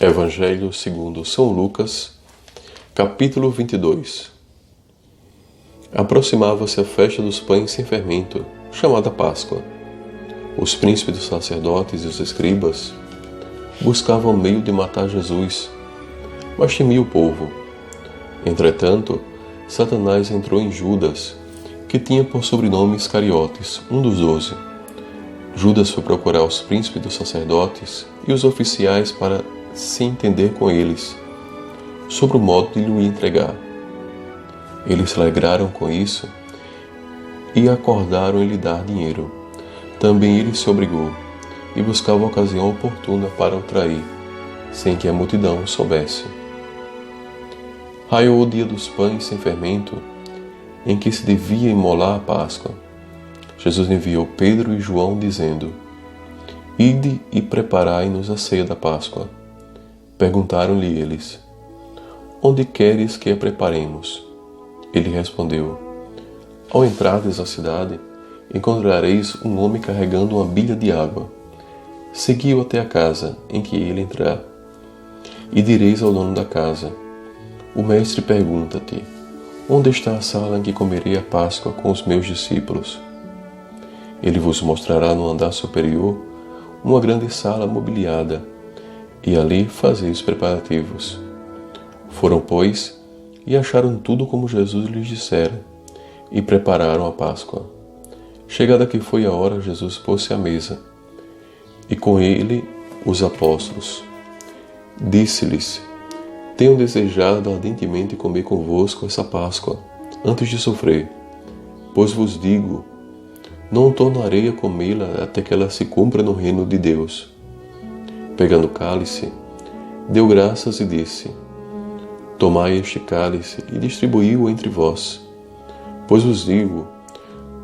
Evangelho segundo São Lucas, capítulo 22. Aproximava-se a festa dos pães sem fermento, chamada Páscoa. Os príncipes dos sacerdotes e os escribas buscavam meio de matar Jesus, mas temia o povo. Entretanto, Satanás entrou em Judas, que tinha por sobrenome Iscariotes, um dos 12. Judas foi procurar os príncipes dos sacerdotes e os oficiais para se entender com eles sobre o modo de lhe entregar. Eles se alegraram com isso e acordaram em lhe dar dinheiro. Também ele se obrigou e buscava a ocasião oportuna para o trair, sem que a multidão soubesse. Raiou o dia dos pães sem fermento, em que se devia imolar a Páscoa. Jesus enviou Pedro e João, dizendo: Ide e preparai-nos a ceia da Páscoa. Perguntaram-lhe eles: Onde queres que a preparemos? Ele respondeu: Ao entrardes na cidade, encontrareis um homem carregando uma bilha de água. Segui-o até a casa em que ele entrar. E direis ao dono da casa: O mestre pergunta-te: Onde está a sala em que comerei a Páscoa com os meus discípulos? Ele vos mostrará no andar superior uma grande sala mobiliada, e ali fazeis os preparativos. Foram, pois, e acharam tudo como Jesus lhes dissera, e prepararam a Páscoa. Chegada que foi a hora, Jesus pôs-se à mesa, e com ele os apóstolos. Disse-lhes: Tenho desejado ardentemente comer convosco essa Páscoa, antes de sofrer. Pois vos digo, não tornarei a comê-la até que ela se cumpra no reino de Deus. Pegando o cálice, deu graças e disse: Tomai este cálice e distribuí-o entre vós. Pois vos digo,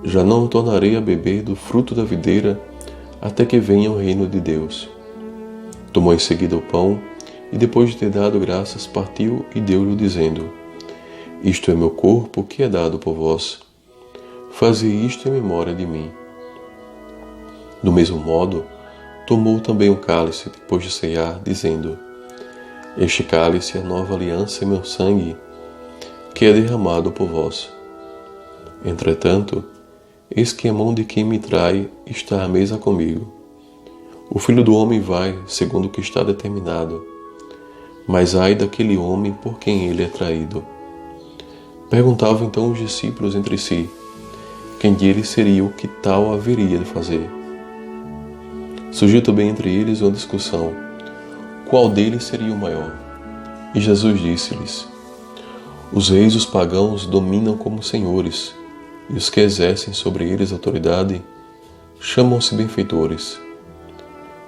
já não tornarei a beber do fruto da videira até que venha o reino de Deus. Tomou em seguida o pão e, depois de ter dado graças, partiu e deu-lhe, dizendo: Isto é meu corpo que é dado por vós. Fazei isto em memória de mim. Do mesmo modo, tomou também um cálice depois de ceiar, dizendo: Este cálice é a nova aliança em meu sangue, que é derramado por vós. Entretanto, eis que a mão de quem me trai está à mesa comigo. O Filho do Homem vai, segundo o que está determinado, mas ai daquele homem por quem ele é traído. Perguntavam então os discípulos entre si, quem deles seria o que tal haveria de fazer. Surgiu também entre eles uma discussão: qual deles seria o maior? E Jesus disse-lhes: Os reis dos pagãos dominam como senhores, e os que exercem sobre eles autoridade chamam-se benfeitores.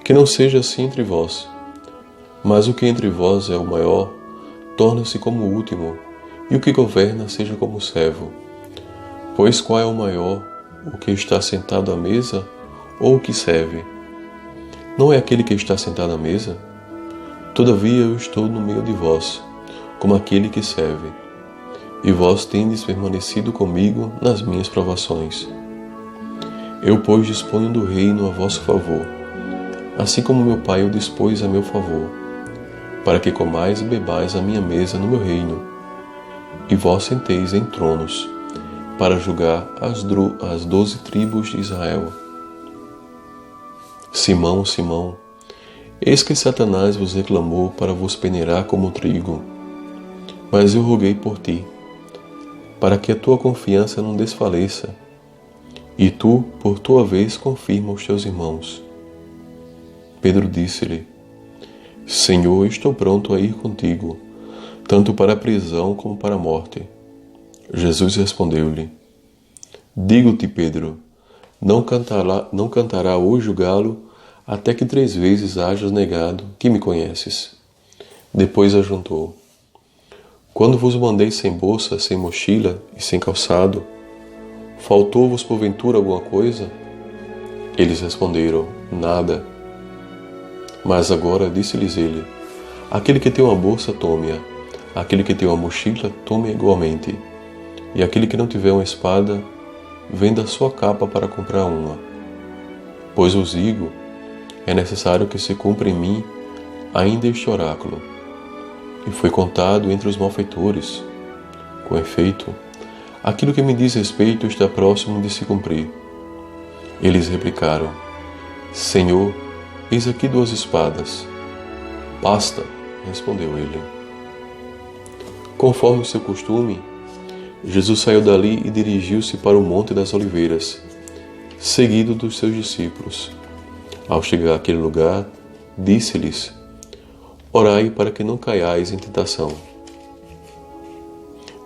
Que não seja assim entre vós, mas o que entre vós é o maior, torna-se como o último, e o que governa seja como o servo. Pois qual é o maior, o que está sentado à mesa ou o que serve? Não é aquele que está sentado à mesa? Todavia eu estou no meio de vós, como aquele que serve. E vós tendes permanecido comigo nas minhas provações. Eu, pois, disponho do reino a vosso favor, assim como meu Pai o dispôs a meu favor, para que comais e bebais a minha mesa no meu reino. E vós senteis em tronos, para julgar as 12 tribos de Israel. Simão, Simão, eis que Satanás vos reclamou para vos peneirar como trigo. Mas eu roguei por ti, para que a tua confiança não desfaleça, e tu, por tua vez, confirma os teus irmãos. Pedro disse-lhe: Senhor, estou pronto a ir contigo, tanto para a prisão como para a morte. Jesus respondeu-lhe: Digo-te, Pedro, não cantará hoje o galo, até que 3 vezes hajas negado que me conheces. Depois ajuntou: Quando vos mandei sem bolsa, sem mochila e sem calçado, faltou-vos porventura alguma coisa? Eles responderam: Nada. Mas agora disse-lhes ele: Aquele que tem uma bolsa, tome-a. Aquele que tem uma mochila, tome-a igualmente. E aquele que não tiver uma espada, venda a sua capa para comprar uma. Pois vos digo, é necessário que se cumpra em mim ainda este oráculo, e foi contado entre os malfeitores. Com efeito, aquilo que me diz respeito está próximo de se cumprir. Eles replicaram: Senhor, eis aqui 2 espadas. Basta, respondeu ele. Conforme o seu costume, Jesus saiu dali e dirigiu-se para o Monte das Oliveiras, seguido dos seus discípulos. Ao chegar àquele lugar, disse-lhes: Orai para que não caiais em tentação.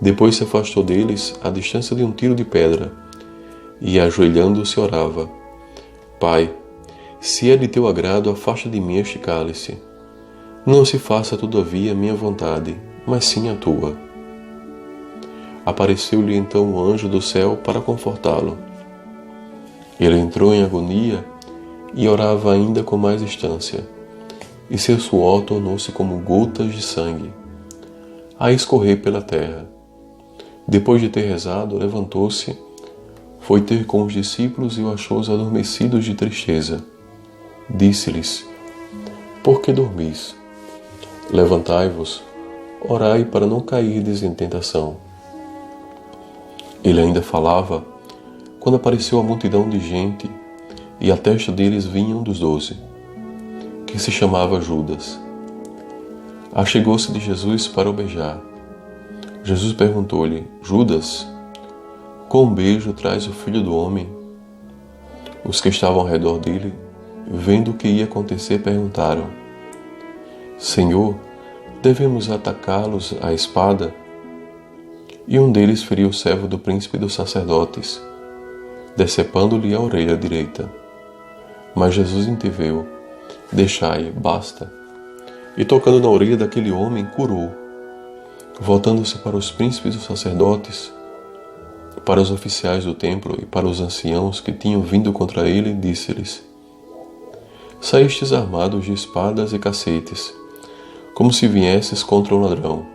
Depois se afastou deles à distância de um tiro de pedra, e ajoelhando-se orava: Pai, se é de teu agrado, afasta de mim este cálice. Não se faça todavia a minha vontade, mas sim a tua. Apareceu-lhe então um anjo do céu para confortá-lo. Ele entrou em agonia e orava ainda com mais instância, e seu suor tornou-se como gotas de sangue, a escorrer pela terra. Depois de ter rezado, levantou-se, foi ter com os discípulos e o achou-os adormecidos de tristeza. Disse-lhes: Por que dormis? Levantai-vos, orai para não cairdes em tentação. Ele ainda falava, quando apareceu a multidão de gente, e à testa deles vinha um dos 12, que se chamava Judas. Achegou-se de Jesus para o beijar. Jesus perguntou-lhe: Judas, com um beijo traz o Filho do Homem? Os que estavam ao redor dele, vendo o que ia acontecer, perguntaram: Senhor, devemos atacá-los à espada? E um deles feriu o servo do príncipe dos sacerdotes, decepando-lhe a orelha direita. Mas Jesus interveio: Deixai, basta. E tocando na orelha daquele homem, curou. Voltando-se para os príncipes dos sacerdotes, para os oficiais do templo e para os anciãos que tinham vindo contra ele, disse-lhes: Saístes armados de espadas e cacetes, como se viesses contra um ladrão.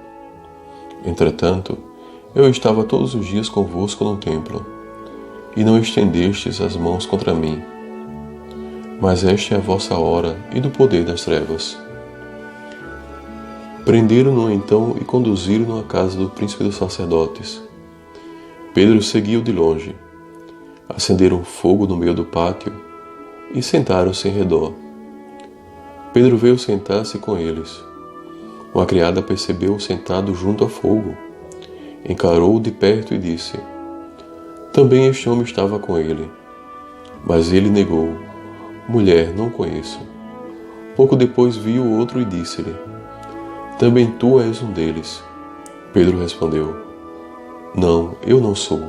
Entretanto, eu estava todos os dias convosco no templo, e não estendestes as mãos contra mim. Mas esta é a vossa hora e do poder das trevas. Prenderam-no então e conduziram-no à casa do príncipe dos sacerdotes. Pedro seguiu de longe. Acenderam fogo no meio do pátio e sentaram-se em redor. Pedro veio sentar-se com eles. Uma criada percebeu-o sentado junto ao fogo. Encarou-o de perto e disse: Também este homem estava com ele. Mas ele negou: Mulher, não conheço. Pouco depois viu o outro e disse-lhe: Também tu és um deles. Pedro respondeu: Não, eu não sou.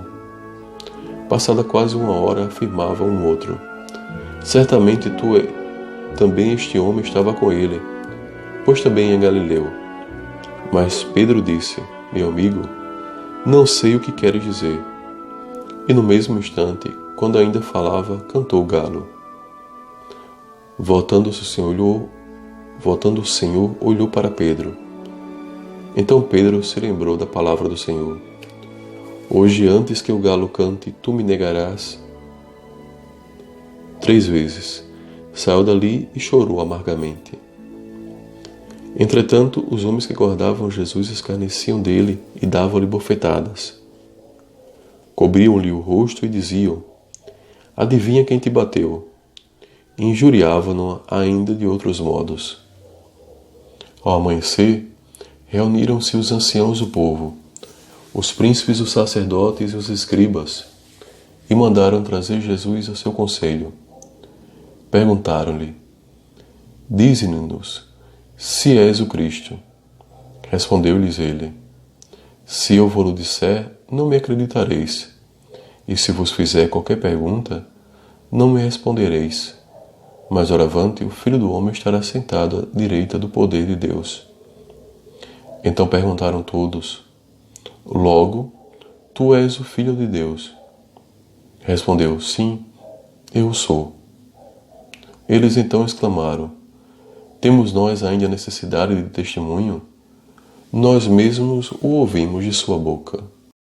Passada quase 1 hora, afirmava um outro: Certamente também este homem estava com ele, pois também é galileu. Mas Pedro disse: Meu amigo, não sei o que queres dizer. E no mesmo instante, quando ainda falava, cantou o galo. Voltando o Senhor, olhou para Pedro. Então Pedro se lembrou da palavra do Senhor: Hoje, antes que o galo cante, tu me negarás 3 vezes. Saiu dali e chorou amargamente. Entretanto, os homens que guardavam Jesus escarneciam dele e davam-lhe bofetadas. Cobriam-lhe o rosto e diziam: Adivinha quem te bateu? E injuriavam-no ainda de outros modos. Ao amanhecer, reuniram-se os anciãos do povo, os príncipes, os sacerdotes e os escribas, e mandaram trazer Jesus a seu conselho. Perguntaram-lhe: Dize-nos se és o Cristo. Respondeu-lhes ele: Se eu vos disser, não me acreditareis, e se vos fizer qualquer pergunta, não me respondereis. Mas doravante o Filho do Homem estará sentado à direita do poder de Deus. Então perguntaram todos: Logo, tu és o Filho de Deus? Respondeu: Sim, eu sou. Eles então exclamaram: Temos nós ainda necessidade de testemunho? Nós mesmos o ouvimos de sua boca.